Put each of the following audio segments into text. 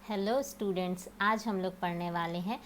Hello students, आज हम लोग पढ़ने वाले हैं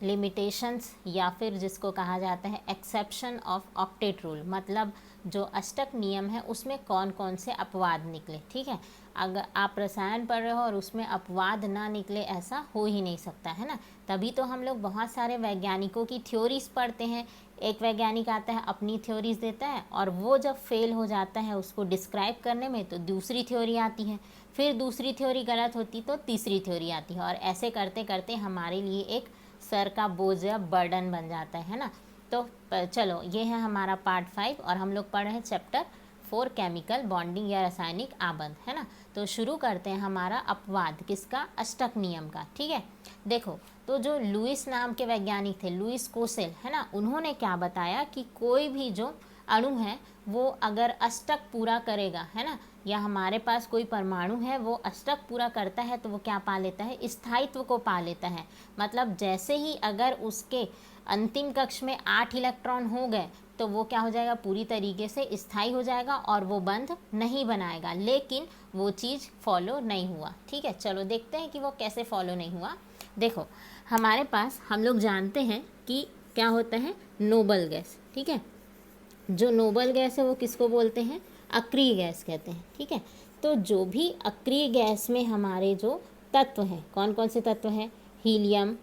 लिमिटेशंस या फिर जिसको कहा जाता है एक्सेप्शन ऑफ ऑक्टेट रूल। मतलब जो अष्टक नियम है उसमें कौन कौन से अपवाद निकले। ठीक है, अगर आप रसायन पढ़ रहे हो और उसमें अपवाद ना निकले ऐसा हो ही नहीं सकता है ना। तभी तो हम लोग बहुत सारे वैज्ञानिकों की थ्योरीज पढ़ते हैं। एक वैज्ञानिक आता है अपनी थ्योरीज देता है और वो जब फेल हो जाता है उसको डिस्क्राइब करने में तो दूसरी थ्योरी आती है, फिर दूसरी थ्योरी गलत होती तो तीसरी थ्योरी आती है, और ऐसे करते करते हमारे लिए एक सर का बोझ या बर्डन बन जाता है ना। तो चलो, ये है हमारा पार्ट 5 और हम लोग पढ़ रहे हैं चैप्टर 4 केमिकल बॉन्डिंग या रासायनिक आबंध, है ना। तो शुरू करते हैं हमारा अपवाद किसका, अष्टक नियम का। ठीक है, देखो तो जो लुईस नाम के वैज्ञानिक थे, लुईस कोसेल, है ना, उन्होंने क्या बताया कि कोई भी जो अणु है वो अगर अष्टक पूरा करेगा, है ना, या हमारे पास कोई परमाणु है वो अष्टक पूरा करता है तो वो क्या पा लेता है, स्थायित्व को पा लेता है। मतलब जैसे ही अगर उसके अंतिम कक्ष में 8 इलेक्ट्रॉन हो गए तो वो क्या हो जाएगा, पूरी तरीके से स्थायी हो जाएगा और वो बंध नहीं बनाएगा। लेकिन वो चीज़ फॉलो नहीं हुआ। ठीक है, चलो देखते हैं कि वो कैसे फॉलो नहीं हुआ। देखो, हमारे पास हम लोग जानते हैं कि क्या होता है, नोबल गैस। ठीक है, जो नोबल गैस है वो किसको बोलते हैं, अक्रिय गैस कहते हैं। ठीक है, तो जो भी अक्रिय गैस में हमारे जो तत्व हैं, कौन कौन से तत्व हैं, हीलियम,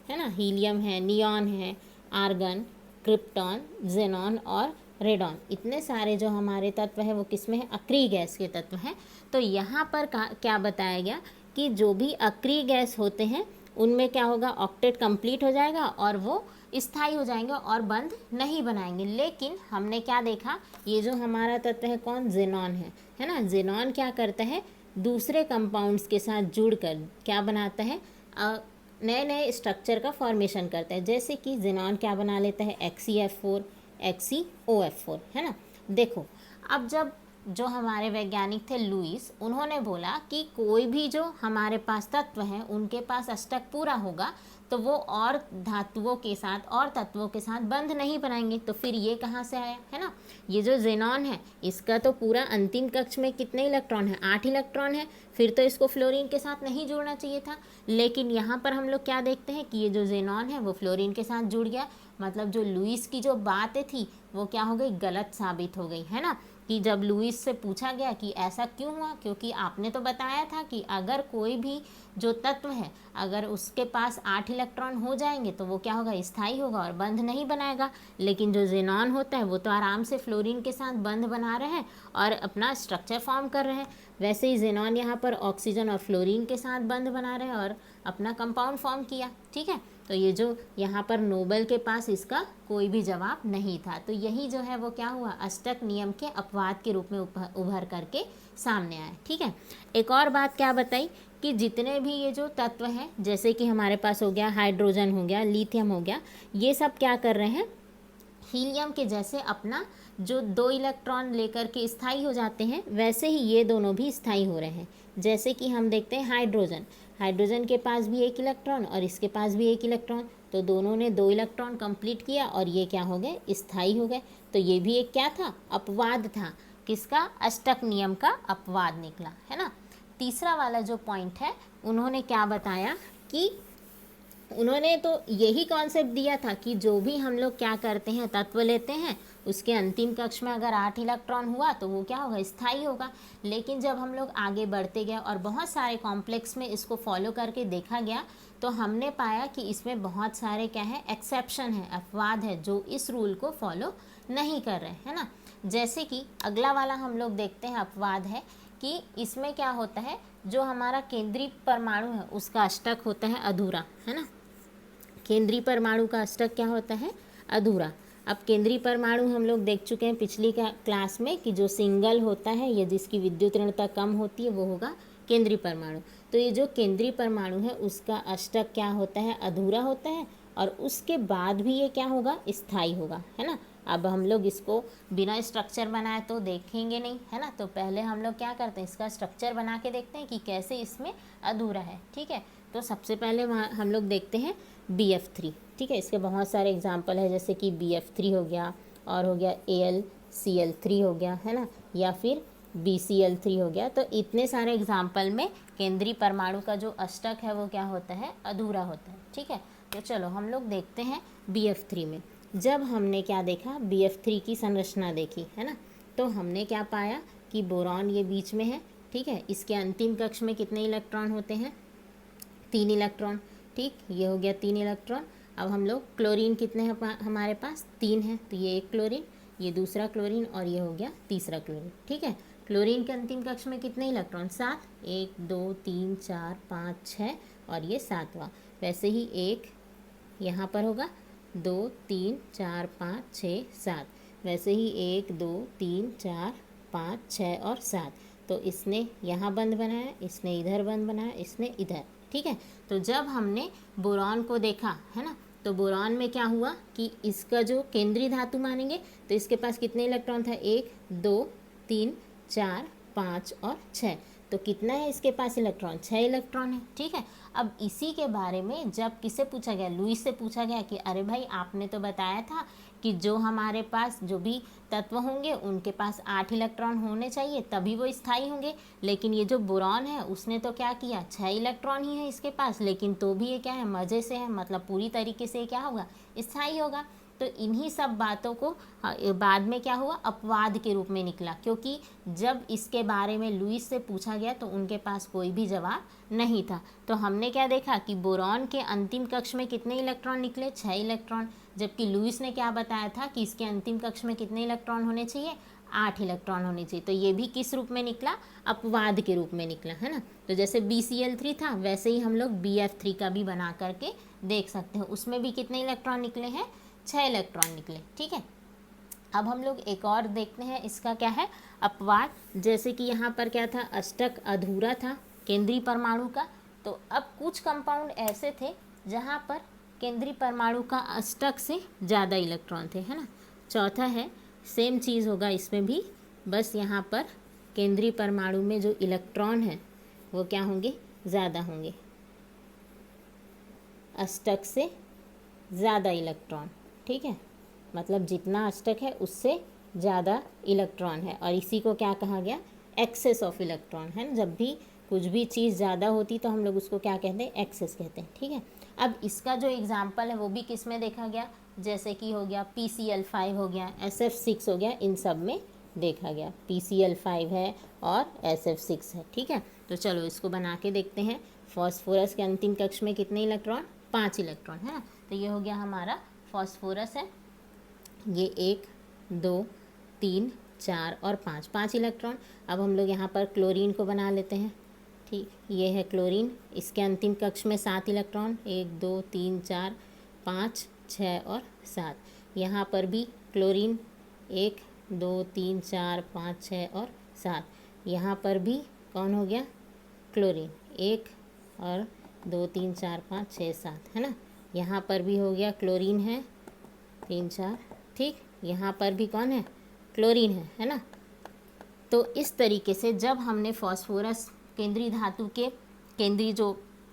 है ना, हीलियम है, नियॉन है, आर्गन, क्रिप्टॉन, जेनॉन और रेडॉन, इतने सारे जो हमारे तत्व हैं वो किस में है, अक्रिय गैस के तत्व हैं। तो यहाँ पर क्या बताया गया कि जो भी अक्रिय गैस होते हैं उनमें क्या होगा, ऑक्टेट कंप्लीट हो जाएगा और वो स्थायी हो जाएंगे और बंध नहीं बनाएंगे। लेकिन हमने क्या देखा, ये जो हमारा तत्व है कौन, जेनॉन है ना। जेनॉन क्या करता है, दूसरे कंपाउंड्स के साथ जुड़कर क्या बनाता है, नए नए स्ट्रक्चर का फॉर्मेशन करता है। जैसे कि जेनॉन क्या बना लेता है, XeF4, XeOF4, है ना। देखो, अब जब जो हमारे वैज्ञानिक थे लुईस, उन्होंने बोला कि कोई भी जो हमारे पास तत्व हैं उनके पास अष्टक पूरा होगा तो वो और धातुओं के साथ और तत्वों के साथ बंध नहीं बनाएंगे। तो फिर ये कहाँ से आया, है ना। ये जो जेनॉन है इसका तो पूरा अंतिम कक्ष में कितने इलेक्ट्रॉन है, 8 इलेक्ट्रॉन है, फिर तो इसको फ्लोरीन के साथ नहीं जुड़ना चाहिए था। लेकिन यहाँ पर हम लोग क्या देखते हैं कि ये जो जेनॉन है वो फ्लोरीन के साथ जुड़ गया। मतलब जो लुईस की जो बातें थी वो क्या हो गई, गलत साबित हो गई, है ना। कि जब लुईस से पूछा गया कि ऐसा क्यों हुआ, क्योंकि आपने तो बताया था कि अगर कोई भी जो तत्व है अगर उसके पास 8 इलेक्ट्रॉन हो जाएंगे तो वो क्या होगा, स्थायी होगा और बंध नहीं बनाएगा। लेकिन जो जेनॉन होता है वो तो आराम से फ्लोरीन के साथ बंध बना रहे हैं और अपना स्ट्रक्चर फॉर्म कर रहे हैं। वैसे ही जेनॉन यहाँ पर ऑक्सीजन और फ्लोरीन के साथ बंध बना रहे हैं और अपना कंपाउंड फॉर्म किया। ठीक है, तो ये जो यहाँ पर नोबल के पास इसका कोई भी जवाब नहीं था। तो यही जो है वो क्या हुआ, अष्टक नियम के अपवाद के रूप में उभर करके सामने आया। ठीक है, एक और बात क्या बताई कि जितने भी ये जो तत्व हैं, जैसे कि हमारे पास हो गया हाइड्रोजन, हो गया लिथियम, हो गया, ये सब क्या कर रहे हैं, हीलियम के जैसे अपना जो 2 इलेक्ट्रॉन लेकर के स्थायी हो जाते हैं, वैसे ही ये दोनों भी स्थायी हो रहे हैं। जैसे कि हम देखते हैं हाइड्रोजन के पास भी 1 इलेक्ट्रॉन और इसके पास भी 1 इलेक्ट्रॉन, तो दोनों ने 2 इलेक्ट्रॉन कंप्लीट किया और ये क्या हो गए, स्थायी हो गए। तो ये भी एक क्या था, अपवाद था, किसका, अष्टक नियम का अपवाद निकला, है ना। तीसरा वाला जो पॉइंट है, उन्होंने क्या बताया कि उन्होंने तो यही कॉन्सेप्ट दिया था कि जो भी हम लोग क्या करते हैं, तत्व लेते हैं, उसके अंतिम कक्ष में अगर 8 इलेक्ट्रॉन हुआ तो वो क्या होगा, स्थायी होगा। लेकिन जब हम लोग आगे बढ़ते गए और बहुत सारे कॉम्प्लेक्स में इसको फॉलो करके देखा गया तो हमने पाया कि इसमें बहुत सारे क्या है, एक्सेप्शन है, अपवाद है, जो इस रूल को फॉलो नहीं कर रहे, है ना। जैसे कि अगला वाला हम लोग देखते हैं अपवाद है कि इसमें क्या होता है, जो हमारा केंद्रीय परमाणु है उसका अष्टक होता है अधूरा, है ना। केंद्रीय परमाणु का अष्टक क्या होता है, अधूरा। अब केंद्रीय परमाणु हम लोग देख चुके हैं पिछली क्लास में कि जो सिंगल होता है या जिसकी विद्युत ऋणता कम होती है वो होगा केंद्रीय परमाणु। तो ये जो केंद्रीय परमाणु है उसका अष्टक क्या होता है, अधूरा होता है, और उसके बाद भी ये क्या होगा, स्थायी होगा, है ना। अब हम लोग इसको बिना स्ट्रक्चर बनाए तो देखेंगे नहीं, है ना। तो पहले हम लोग क्या करते हैं, इसका स्ट्रक्चर बना के देखते हैं कि कैसे इसमें अधूरा है। ठीक है, तो सबसे पहले हम लोग देखते हैं BF3। ठीक है, इसके बहुत सारे एग्जाम्पल है, जैसे कि BF3 हो गया और हो गया AlCl3 हो गया, है ना, या फिर BCl3 हो गया। तो इतने सारे एग्जाम्पल में केंद्रीय परमाणु का जो अष्टक है वो क्या होता है, अधूरा होता है। ठीक है, तो चलो हम लोग देखते हैं BF3 में। जब हमने क्या देखा, BF3 की संरचना देखी है ना, तो हमने क्या पाया कि बोरॉन ये बीच में है। ठीक है, इसके अंतिम कक्ष में कितने इलेक्ट्रॉन होते हैं, 3 इलेक्ट्रॉन। ठीक, ये हो गया 3 इलेक्ट्रॉन। अब हम लोग क्लोरीन कितने हैं हमारे पास, 3 है, तो ये एक क्लोरीन, ये दूसरा क्लोरीन और ये हो गया तीसरा क्लोरीन। ठीक है, क्लोरीन के अंतिम कक्ष में कितने इलेक्ट्रॉन, 7, 1 2 3 4 5 6 और ये 7वां। वैसे ही एक यहाँ पर होगा, 2 3 4 5 6 7, वैसे ही 1 2 3 4 5 6 और 7। तो इसने यहाँ बंद बनाया, इसने इधर बंद बनाया, इसने इधर। ठीक है, तो जब हमने बोरॉन को देखा है ना, तो बोरॉन में क्या हुआ कि इसका जो केंद्रीय धातु मानेंगे तो इसके पास कितने इलेक्ट्रॉन था, 1 2 3 4 5 और 6। तो कितना है इसके पास इलेक्ट्रॉन, 6 इलेक्ट्रॉन है। ठीक है, अब इसी के बारे में जब किससे पूछा गया, लुईस से पूछा गया कि अरे भाई आपने तो बताया था कि जो हमारे पास जो भी तत्व होंगे उनके पास 8 इलेक्ट्रॉन होने चाहिए तभी वो स्थायी होंगे, लेकिन ये जो बोरॉन है उसने तो क्या किया, 6 इलेक्ट्रॉन ही है इसके पास, लेकिन तो भी ये क्या है, मज़े से है, मतलब पूरी तरीके से क्या होगा, स्थायी होगा। तो इन्हीं सब बातों को बाद में क्या हुआ, अपवाद के रूप में निकला, क्योंकि जब इसके बारे में लुईस से पूछा गया तो उनके पास कोई भी जवाब नहीं था। तो हमने क्या देखा कि बोरॉन के अंतिम कक्ष में कितने इलेक्ट्रॉन निकले, 6 इलेक्ट्रॉन, जबकि लुईस ने क्या बताया था कि इसके अंतिम कक्ष में कितने इलेक्ट्रॉन होने चाहिए, 8 इलेक्ट्रॉन होने चाहिए। तो ये भी किस रूप में निकला, अपवाद के रूप में निकला, है ना। तो जैसे BCl3 था वैसे ही हम लोग BF3 का भी बना करके देख सकते हैं। उसमें भी कितने इलेक्ट्रॉन निकले हैं, 6 इलेक्ट्रॉन निकले। ठीक है, अब हम लोग एक और देखते हैं, इसका क्या है अपवाद। जैसे कि यहाँ पर क्या था, अष्टक अधूरा था केंद्रीय परमाणु का, तो अब कुछ कंपाउंड ऐसे थे जहाँ पर केंद्रीय परमाणु का अष्टक से ज़्यादा इलेक्ट्रॉन थे, है ना। चौथा है, सेम चीज़ होगा इसमें भी, बस यहाँ पर केंद्रीय परमाणु में जो इलेक्ट्रॉन है वो क्या होंगे, ज़्यादा होंगे, अष्टक से ज़्यादा इलेक्ट्रॉन। ठीक है, मतलब जितना अष्टक है उससे ज़्यादा इलेक्ट्रॉन है, और इसी को क्या कहा गया, एक्सेस ऑफ इलेक्ट्रॉन, है ना। जब भी कुछ भी चीज़ ज़्यादा होती तो हम लोग उसको क्या कहते हैं, एक्सेस कहते हैं। ठीक है, अब इसका जो एग्जाम्पल है वो भी किस में देखा गया, जैसे कि हो गया PCl5 हो गया, SF6 हो गया, इन सब में देखा गया। PCl5 है और SF6 है। ठीक है, तो चलो इसको बना के देखते हैं। फॉस्फोरस के अंतिम कक्ष में कितने इलेक्ट्रॉन, 5 इलेक्ट्रॉन, है ना। तो ये हो गया हमारा फॉस्फोरस है, ये 1 2 3 4 और 5, 5 इलेक्ट्रॉन। अब हम लोग यहाँ पर क्लोरीन को बना लेते हैं। ठीक, ये है क्लोरीन, इसके अंतिम कक्ष में 7 इलेक्ट्रॉन, 1 2 3 4 5 6 और 7। यहाँ पर भी क्लोरीन 1 2 3 4 5 6 और 7। यहाँ पर भी कौन हो गया, क्लोरीन, 1 और 2 3 4 5 6 7, है ना। यहाँ पर भी हो गया क्लोरीन है 3 4। ठीक, यहाँ पर भी कौन है, क्लोरीन है ना। तो इस तरीके से जब हमने फॉस्फोरस केंद्रीय धातु के केंद्रीय जो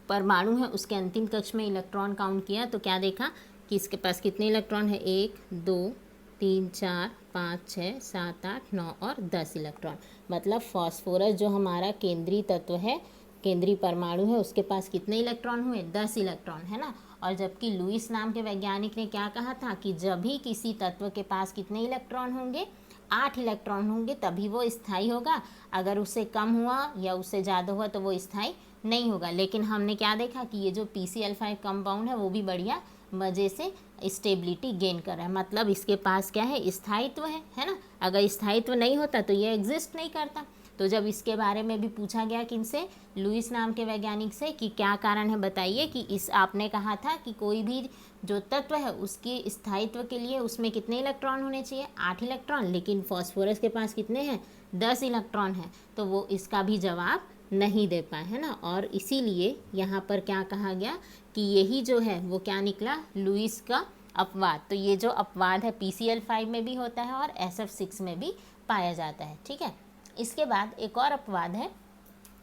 परमाणु है उसके अंतिम कक्ष में इलेक्ट्रॉन काउंट किया तो क्या देखा कि इसके पास कितने इलेक्ट्रॉन है, 1 2 3 4 5 6 7 8 9 और 10 इलेक्ट्रॉन। मतलब फॉस्फोरस जो हमारा केंद्रीय तत्व है, केंद्रीय परमाणु है, उसके पास कितने इलेक्ट्रॉन हुए, 10 इलेक्ट्रॉन, है ना। और जबकि लुईस नाम के वैज्ञानिक ने क्या कहा था कि जब भी किसी तत्व के पास कितने इलेक्ट्रॉन होंगे, 8 इलेक्ट्रॉन होंगे तभी वो स्थायी होगा, अगर उससे कम हुआ या उससे ज़्यादा हुआ तो वो स्थायी नहीं होगा। लेकिन हमने क्या देखा कि ये जो PCl5 कंपाउंड है वो भी बढ़िया मज़े से स्टेबिलिटी गेन कर रहा है, मतलब इसके पास क्या है, स्थायित्व है ना। अगर स्थायित्व नहीं होता तो ये एग्जिस्ट नहीं करता। तो जब इसके बारे में भी पूछा गया किनसे, लुईस नाम के वैज्ञानिक से, कि क्या कारण है बताइए, कि इस आपने कहा था कि कोई भी जो तत्व है उसके स्थायित्व के लिए उसमें कितने इलेक्ट्रॉन होने चाहिए, 8 इलेक्ट्रॉन, लेकिन फॉस्फोरस के पास कितने हैं, 10 इलेक्ट्रॉन हैं। तो वो इसका भी जवाब नहीं दे पाए, है ना। और इसीलिए यहाँ पर क्या कहा गया कि यही जो है वो क्या निकला, लुईस का अपवाद। तो ये जो अपवाद है PCl5 में भी होता है और SF6 में भी पाया जाता है। ठीक है, इसके बाद एक और अपवाद है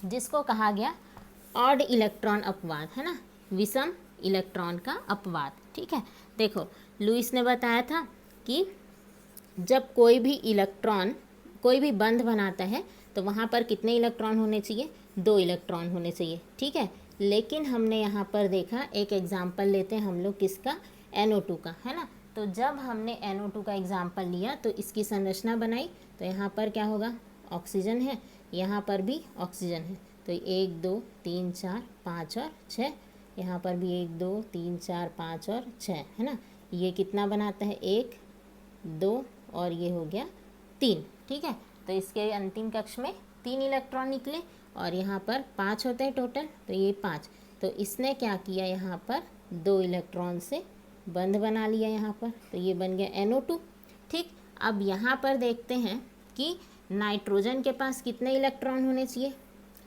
जिसको कहा गया ऑड इलेक्ट्रॉन अपवाद, है ना, विषम इलेक्ट्रॉन का अपवाद। ठीक है, देखो लुईस ने बताया था कि जब कोई भी इलेक्ट्रॉन कोई भी बंध बनाता है तो वहाँ पर कितने इलेक्ट्रॉन होने चाहिए, 2 इलेक्ट्रॉन होने चाहिए, ठीक है। लेकिन हमने यहाँ पर देखा, एक एग्जाम्पल लेते हैं हम लोग किसका, NO2 का, है ना। तो जब हमने NO2 का एग्जाम्पल लिया तो इसकी संरचना बनाई, तो यहाँ पर क्या होगा, ऑक्सीजन है, यहाँ पर भी ऑक्सीजन है, तो 1 2 3 4 5 और 6, यहाँ पर भी 1 2 3 4 5 और 6, है ना। ये कितना बनाता है, 1 2 और ये हो गया 3, ठीक है। तो इसके अंतिम कक्ष में 3 इलेक्ट्रॉन निकले और यहाँ पर 5 होते हैं टोटल, तो ये 5। तो इसने क्या किया, यहाँ पर 2 इलेक्ट्रॉन से बंध बना लिया यहाँ पर, तो ये बन गया NO2, ठीक। अब यहाँ पर देखते हैं कि नाइट्रोजन के पास कितने इलेक्ट्रॉन होने चाहिए,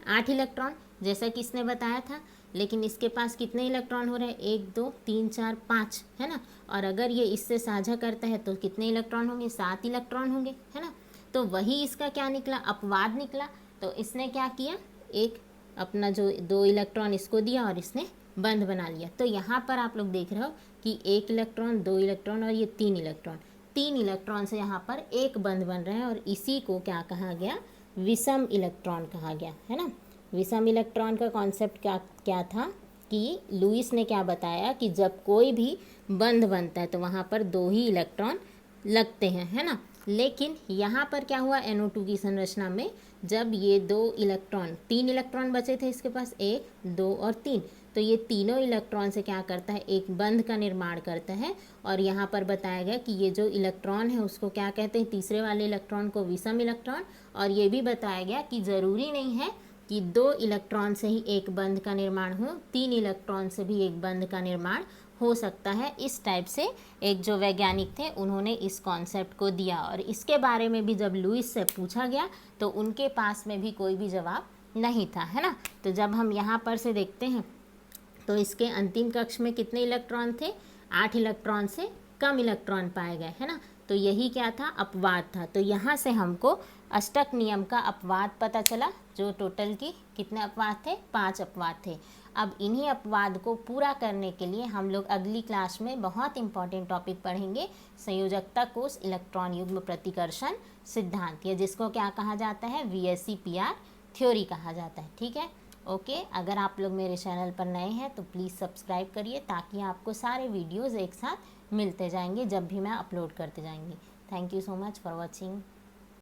8 इलेक्ट्रॉन, जैसा कि इसने बताया था। लेकिन इसके पास कितने इलेक्ट्रॉन हो रहे हैं, 1 2 3 4 5, है ना। और अगर ये इससे साझा करता है तो कितने इलेक्ट्रॉन होंगे, 7 इलेक्ट्रॉन होंगे, है ना। तो वही इसका क्या निकला, अपवाद निकला। तो इसने क्या किया, एक अपना जो 2 इलेक्ट्रॉन इसको दिया और इसने बंध बना लिया। तो यहाँ पर आप लोग देख रहे हो कि 1 इलेक्ट्रॉन, 2 इलेक्ट्रॉन और ये 3 इलेक्ट्रॉन, 3 इलेक्ट्रॉन से यहाँ पर एक बंध बन रहा है और इसी को क्या कहा गया, विषम इलेक्ट्रॉन कहा गया, है ना। विषम इलेक्ट्रॉन का कॉन्सेप्ट क्या था कि लुईस ने क्या बताया कि जब कोई भी बंध बनता है तो वहाँ पर 2 ही इलेक्ट्रॉन लगते हैं, है ना। लेकिन यहाँ पर क्या हुआ, NO2 की संरचना में जब ये 2 इलेक्ट्रॉन, 3 इलेक्ट्रॉन बचे थे इसके पास, 1 2 और 3, तो ये तीनों इलेक्ट्रॉन से क्या करता है, एक बंध का निर्माण करता है। और यहाँ पर बताया गया कि ये जो इलेक्ट्रॉन है उसको क्या कहते हैं, तीसरे वाले इलेक्ट्रॉन को विषम इलेक्ट्रॉन। और ये भी बताया गया कि ज़रूरी नहीं है कि 2 इलेक्ट्रॉन से ही एक बंध का निर्माण हो, 3 इलेक्ट्रॉन से भी एक बंध का निर्माण हो सकता है। इस टाइप से एक जो वैज्ञानिक थे उन्होंने इस कॉन्सेप्ट को दिया। और इसके बारे में भी जब लुईस से पूछा गया तो उनके पास में भी कोई भी जवाब नहीं था, है ना। तो जब हम यहाँ पर से देखते हैं तो इसके अंतिम कक्ष में कितने इलेक्ट्रॉन थे, 8 इलेक्ट्रॉन से कम इलेक्ट्रॉन पाए गए, है ना। तो यही क्या था, अपवाद था। तो यहाँ से हमको अष्टक नियम का अपवाद पता चला, जो टोटल की कितने अपवाद थे, 5 अपवाद थे। अब इन्हीं अपवाद को पूरा करने के लिए हम लोग अगली क्लास में बहुत इंपॉर्टेंट टॉपिक पढ़ेंगे, संयोजकता कोष इलेक्ट्रॉन युग्म प्रतिकर्षण सिद्धांत, या जिसको क्या कहा जाता है, VSEPR थ्योरी कहा जाता है, ठीक है। ओके, अगर आप लोग मेरे चैनल पर नए हैं तो प्लीज़ सब्सक्राइब करिए, ताकि आपको सारे वीडियोज़ एक साथ मिलते जाएंगे जब भी मैं अपलोड करते जाएंगी। Thank you so much for watching.